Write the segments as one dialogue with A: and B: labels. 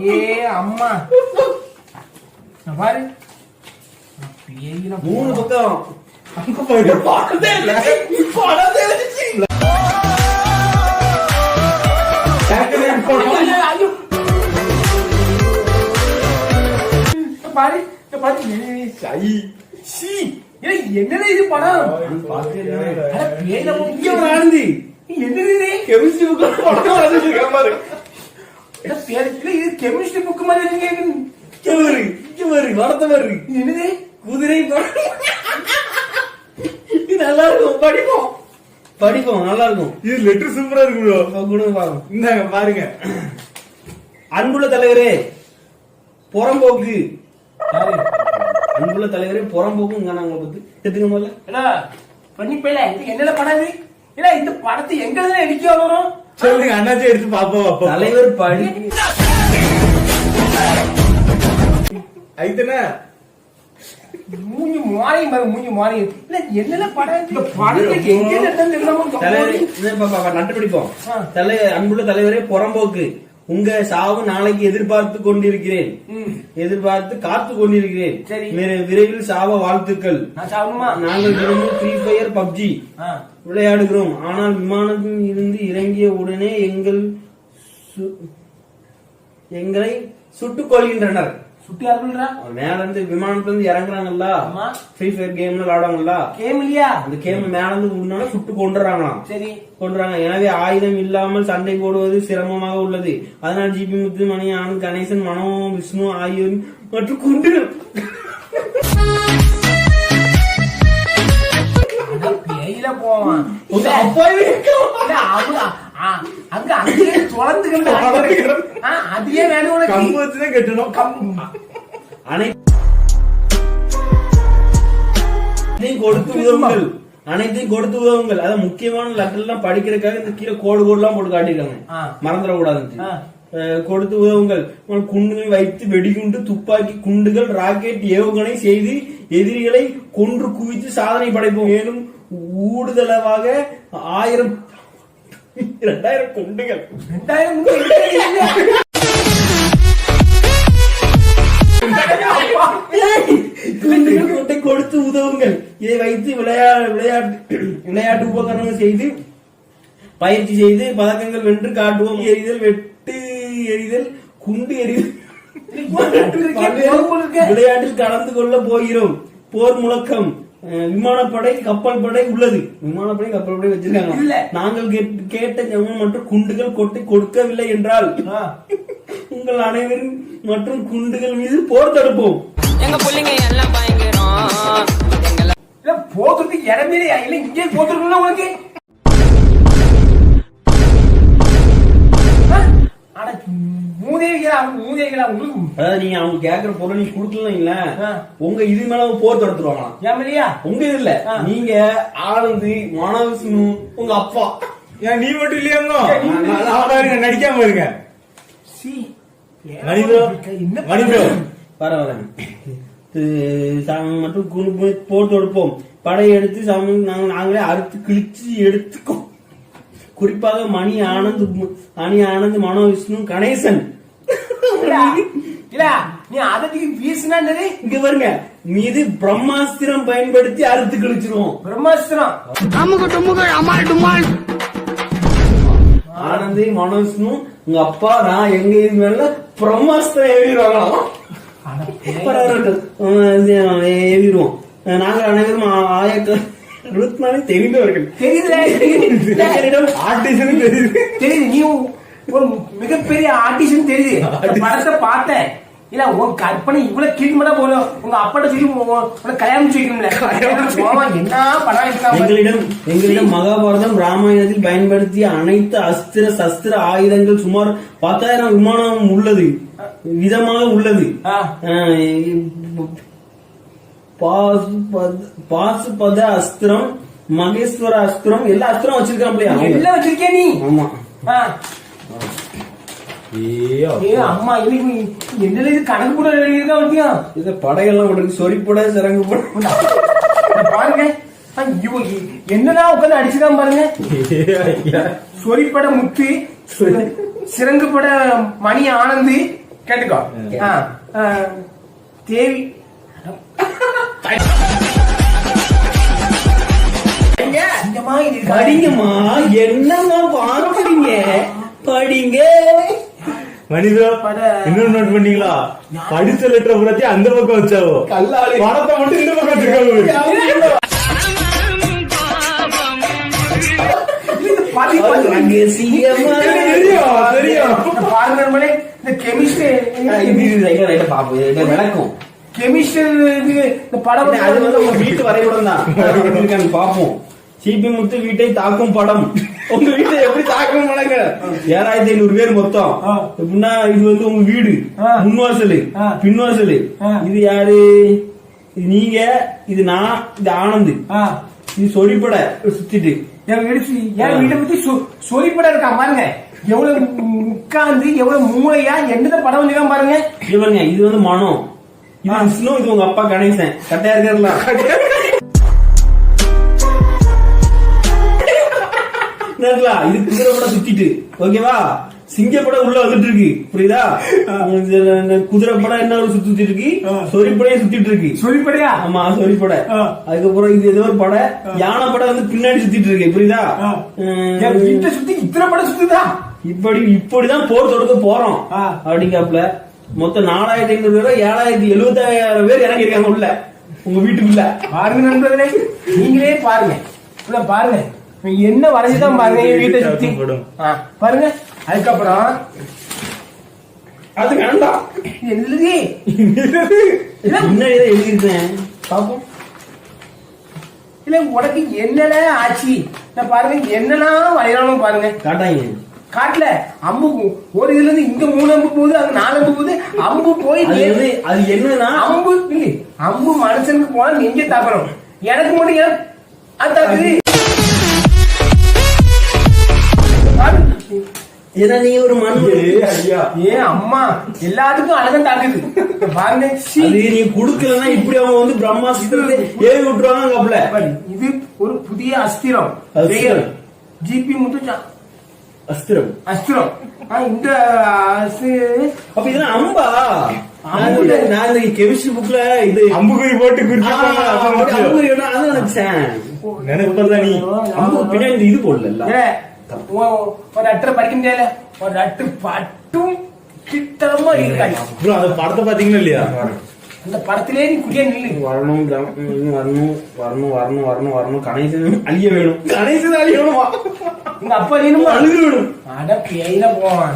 A: ஏ அம்மா பாரு
B: 3 பக்கம் அங்க போய் பார்த்ததே இல்ல. இப்போ அடதே இருந்துச்சு.
A: பாரு பாரு என்னது இது படம்
B: ஆனந்தி
A: என்னது
B: கெமிஸ்ட்ரி புக் படம்
A: இது கெமிஸ்ட்ரி புக் மாதிரி
B: வரத்த வருது
A: என்னது
B: குதிரை நல்லா இருக்கும் படிப்போம் நல்லா இருக்கும்.
A: இது லெட்டர் சூப்பரா இருக்கு. இந்தாங்க பாருங்க.
B: அன்புள்ள தலைவரே புறம்போக்கு, அன்புள்ள தலைவரே புறம்போக்குங்க. நாங்க பத்தி எடுத்துக்க முதல்ல
A: பண்ணி போயில என்னென்ன படம் இல்ல இந்த படத்தை எங்க எடுக்க வரும்
B: சொல்லுங்க. அண்ணாச்சி எடுத்து பாப்போம். தலைவர் படி
A: ஐத்தன மூஞ்சி மாறி இல்ல என்னென்ன படம் இந்த படத்துக்கு எங்க
B: நட்டு பிடிப்போம். அன்புள்ள தலைவரே புறம்போக்கு, உங்க சாவு நாளைக்கு எதிர்பார்த்து காத்து கொண்டிருக்கிறேன். விரைவில் சாவ வாழ்த்துக்கள். நாங்கள் விரும்பும் ஃப்ரீ ஃபயர் பப்ஜி விளையாடுகிறோம். ஆனால் விமானத்தில் இருந்து இறங்கிய உடனே எங்களை சுட்டுக் கொள்கின்றனர். மேல இருந்து விமானத்துல இருந்து இறங்குறாங்கல்ல, ஃப்ரீ ஃபயர் கேம் விளையாடுவாங்கல்ல, அந்த கேம் மேல இருந்து முன்னால சுட்டு கொண்டுறாங்களாம். கொண்டுறாங்க. எனவே ஆயுதம் இல்லாமல் சண்டை போடுவது சிரமமாக உள்ளது. அதனால் ஜிபி முத்து, மணி, ஆனந்த், கணேசன், மனோ, விஷ்ணு ஆகியோர் மற்றும் குண்டுகள்
A: போவான்.
B: அனைத்தையும் கொடுத்து உதவுங்கள். அதான் முக்கியமான லெட்டர் எல்லாம் படிக்கிறதுக்காக இந்த கீழே கோடு எல்லாம் போட்டு காட்டிருக்காங்க, மறந்துடக்கூடாது. கொடுத்து உதவுங்கள். குண்டுகள் வைத்து வெடிகுண்டு, துப்பாக்கி, குண்டுகள், ராக்கெட் ஏவுகணை செய்து எதிரிகளை கொன்று குவித்து சாதனை படைப்போம். மேலும் ஊடுதலவாக 2000 குண்டுகள் கொடுத்து உதவுங்கள். இதை வைத்து விளையாட்டு உபகரணங்கள் செய்து பயிற்சி செய்து பதக்கங்கள் வென்று காட்டுவோம். எறிதல், வெட்டு எறிதல், குண்டு எறிதல் விளையாட்டில் கலந்து கொள்ள போகிறோம். போர் முழக்கம். விமானப்படை, கப்பல் படை உள்ளது. விமானப்படை, கப்பல் படை வச்சிருக்காங்க. நாங்கள் கேட்ட ஜமம் மற்றும் குண்டுகள் கொடுக்கவில்லை என்றால் உங்கள் அனைவரும் மற்றும் குண்டுகள் மீது போர் தடுப்போம்.
C: எங்க பிள்ளைங்க எல்லாம் பயங்கரம்.
A: போதுக்கு இடமே இல்லை, இங்கே போதுருக்குல்ல உனக்கு.
B: அதாவது நீங்க அவங்க கேக்குற பொருள் நீங்க குடுக்கல, உங்க இது மேல போர் தொடுத்துருவாங்களாம். உங்க இது இல்ல, நீங்க ஆனந்தி, மனோவிஷ்ணு, உங்க அப்பா.
A: நீ மட்டும் இல்லையாங்க நடிக்காம இருங்க.
B: பரவாயில்ல மட்டும் போர் தொடுப்போம். படை எடுத்து நாங்களே அறுத்து கிழிச்சு எடுத்துக்கோ. குறிப்பாக மணி, ஆனந்த், மனோ, விஷ்ணு, கணேசன். இங்க பாருங்க, மீது பிரம்மாஸ்திரம் பயன்படுத்தி அறுத்து கிழிச்சிருவோம்.
A: பிரம்மாஸ்திரம்.
B: ஆனந்தி, மனோ, விஷ்ணு, உங்க அப்பா, நான் எங்க மேல பிரம்மாஸ்திரம் ஏறிடுவாங்களாம். ஏறிடுவோம். நாங்கள் அனைவரும் தெரிந்தவர்கள்.
A: தெரியுது, நீ ஒரு மிகப்பெரிய ஆர்டிஸ்ட் தெரியுது. படத்தை பார்த்தேன். இல்ல உன் கற்பனை இவ்வளவு கீழ்மடா போதும். உங்க அப்பாட்ட சொல்லி கல்யாணம் செய்யணும்ல. என்ன படம்.
B: எங்களிடம் மகாபாரதம், ராமாயணத்தில் பயன்படுத்திய அனைத்து அஸ்திர சஸ்திர ஆயுதங்கள் சுமார் 10,000 விமானம் உள்ளது, விதமாக உள்ளது. பாசுபத அஸ்திரம், மகேஸ்வர அஸ்திரம், எல்லா அஸ்திரம் வச்சிருக்கான்.
A: எல்லாம் வச்சிருக்கேன் நீ.
B: ஆமா.
A: அம்மா என்ன கணக்கு கூட எழுதியிருக்கா.
B: இது படையெல்லாம் சொரிப்படை, சிறங்கு படை
A: பாருங்க. என்னடா உட்காந்து அடிச்சுதான் பாருங்க. சொரிப்படை முத்து, சிறங்கு பட மணி ஆனந்த் கேட்டுக்கோ. தேவி
B: படிங்கம்மா, என்னம்மா பாக்குறீங்க, படிங்க.
C: மனிதா இன்னொரு நோட் பண்ணீங்களா? படிச்ச லெட்டர் புறத்தி அந்த பக்கம் வச்சாவோ, பணத்தை மட்டும் இந்த பக்கம் வச்சிருக்காங்க.
B: விளக்கும்
A: கெமிஸ்ட்ரி இந்த படம்
B: அது வந்து உங்க வீட்டு வரைபடம் தான் பாப்போம். சிபி முத்து வீட்டை தாக்கும் படம். உங்க வீட்டை எப்படி தாக்கும் படங்க? 7500 பேர் மொத்தம். எப்படின்னா இது வந்து உங்க வீடு, முன்வாசல் பின்வாசல். இது யாரு? இது நீங்க, இது நான், இது ஆனந்த். இது சொலிப்பட சுத்திட்டு
A: என் வீட்டை பத்தி சொலிப்பட இருக்கா பாருங்க. எவ்வளவு உட்கார்ந்து எவ்வளவு மூளையா என்னத படம் வந்துதான் பாருங்க.
B: இவங்க இது வந்து மனம், இது விஷ்ணு, இது உங்க அப்பா கணேசன். கட்டையா இருக்காருல, இது குதிரை படம் சுத்திட்டு. ஓகேவா? சிங்கப்படம் உள்ள வந்துட்டு இருக்கு, புரியுதா? குதிரை படம் என்ன சுத்திட்டு இருக்கு, சொரிப்படையும் சுத்திட்டு இருக்கு.
A: சொரிப்படையா?
B: ஆமா, சொரிப்படை. அதுக்கப்புறம் இது ஏதோ ஒரு படம், யானை படம் வந்து பின்னாடி சுத்திட்டு இருக்கு, புரியுதா?
A: சுத்தி இத்தனை படம் சுத்துதா?
B: இப்படிதான் போர் தொடுக்க போறோம் அப்படிங்காப்ல. மொத்தம் 4500 பேர், 7075 பேர் இறங்கி இருக்காங்க உள்ள, உங்க வீட்டுக்குள்ள.
A: பாருங்க நண்பர்களே, நீங்களே பாருங்க, பாருங்க என்ன வரைஞ்சுதான் பாருங்க வீட்டை சுத்தி பாருங்க. அதுக்கப்புறம்
B: அது வேண்டாம்,
A: எழுதி
B: முன்னாடிதான் எழுதிருக்கேன் பாப்போம்.
A: இல்ல உனக்கு என்னென்ன ஆச்சு பாருங்க, என்னெல்லாம் வரையணும் பாருங்க.
B: காட்டாங்க
A: காட்டுல அம்பு ஒரு இதுல இருந்து இங்க 3 அம்பு போகுது, அங்க 4 அம்பு போகுது. அம்பு போய்
B: அது என்னன்னா
A: அம்பு மனுஷனுக்கு போனா நெஞ்ச தாக்கணும். எனக்கு மட்டும் அது தாக்குது.
B: நீ ஒரு மண்
A: அம்மா எல்லாத்துக்கும் அழகம் தாக்குது பாருங்க.
B: நீ குடுக்கலன்னா இப்படி அவங்க வந்து பிரம்மாஸ்திரத்தை ஏறி விட்டுருவாங்க.
A: இது ஒரு புதிய அஸ்திரம், ஜிபி முத்து
B: அஸ்திரம்.
A: அஸ்திரம் இந்த
B: அப்ப இதெல்லாம் அம்பா? நான் இந்த கெமிஸ்ட்ரி புக்ல இது
C: அம்புக்குறி போட்டு
B: நினைச்சேன்.
C: நினைப்பதான் நீ
B: அம்பு பின்னாடி இது போடல.
A: ஒரு அட்டரை படிக்க முடியல, ஒரு அட்டு பட்டும் கிட்டமா இருக்காங்க.
C: அப்புறம் அந்த படத்தை பாத்தீங்களா இல்லையா?
A: அந்த படத்திலே நீ குடிய நில்லு.
B: வரணும் வரணும் வரணும் வரணும் வரணும் வரணும். கணேசன் அழிய வேணும், கணேசன் அழியணுமா?
A: உங்க அப்பா வேணுமா?
B: அழுது வேணும்.
A: அட பேயில போவான்.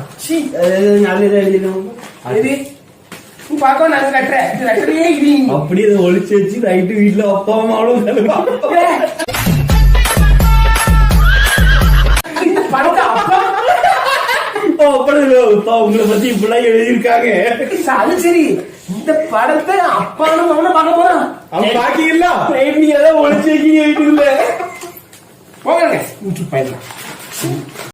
A: பாக்க நாங்க கட்டுறே
B: அப்படியே ஒழிச்சு வச்சு நைட்டு வீட்டுல அப்பா அம்மாவும் உங்களை பத்தி இப்படிலாம் எழுதியிருக்காங்க.
A: அது சரி, இந்த படத்தை அப்பானும் அவனும் பார்க்க போறான்.
B: அவன் பாக்கீங்களா? நீங்க ஏதாவது ஒழிச்சு வைக்கீங்க வீட்டுக்குள்ள.
A: போங்க.